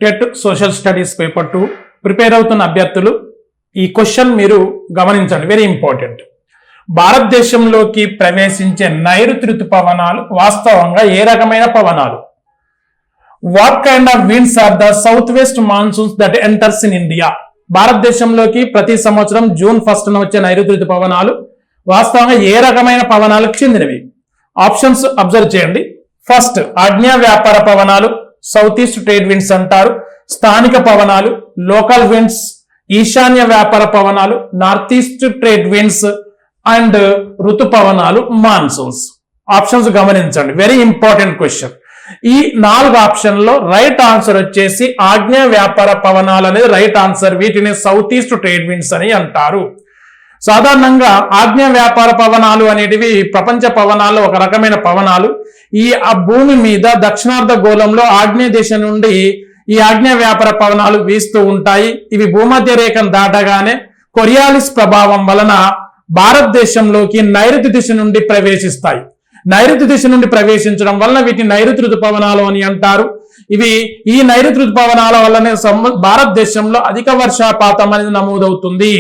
TET social studies paper 2 prepare అవుతున్న అభ్యర్థులు ఈ క్వశ్చన్ మీరు గమనించండి, వెరీ ఇంపార్టెంట్. భారతదేశంలోకి ప్రవేశించే నైరుతి ఋతుపవనాలు వాస్తవంగా ఏ రకమైన పవనాలు? What kind of winds are the south west monsoons that enters in India? భారతదేశంలోకి ప్రతి సంవత్సరం జూన్ 1న వచ్చే నైరుతి ఋతుపవనాలు వాస్తవంగా ఏ రకమైన పవనాలకు చెందినవి? ఆప్షన్స్ అబ్జర్వ్ చేయండి. ఫస్ట్, ఆగ్నేయ వ్యాపార పవనాలు, సౌత్ ఈస్ట్ ట్రేడ్ విండ్స్ అంటారు. స్థానిక పవనాలు, లోకల్ విండ్స్. ఈశాన్య వ్యాపార పవనాలు, north east trade winds. And ఋతుపవనాలు, మాన్సూన్స్. ఆప్షన్స్ గమనించండి, వెరీ ఇంపార్టెంట్ క్వశ్చన్. ఈ 4 ఆప్షన్లో రైట్ ఆన్సర్ వచ్చేసి ఆగ్నేయ వ్యాపార పవనాలు అనేది రైట్ ఆన్సర్. వీటిని సౌత్ ఈస్ట్ ట్రేడ్ విండ్స్ అని అంటారు. సాధారణంగా ఆగ్నేయ వ్యాపార పవనాలు అనేటివి ప్రపంచ పవనాల్లో ఒక రకమైన పవనాలు. ఈ భూమి మీద దక్షిణార్ధ గోళంలో ఆగ్నేయ దిశ నుండి ఈ ఆగ్నేయ వ్యాపార పవనాలు వీస్తూ ఉంటాయి. ఇవి భూమధ్య రేఖను దాటగానే కొరియాలిస్ ప్రభావం వలన భారతదేశంలోకి నైరుతి దిశ నుండి ప్రవేశిస్తాయి. నైరుతి దిశ నుండి ప్రవేశించడం వలన వీటిని నైరుతి ఋతుపవనాలు అని అంటారు. ఈ నైరుతి ఋతుపవనాల వల్లనే భారతదేశంలో అధిక వర్షపాతం అనేది నమోదవుతుంది.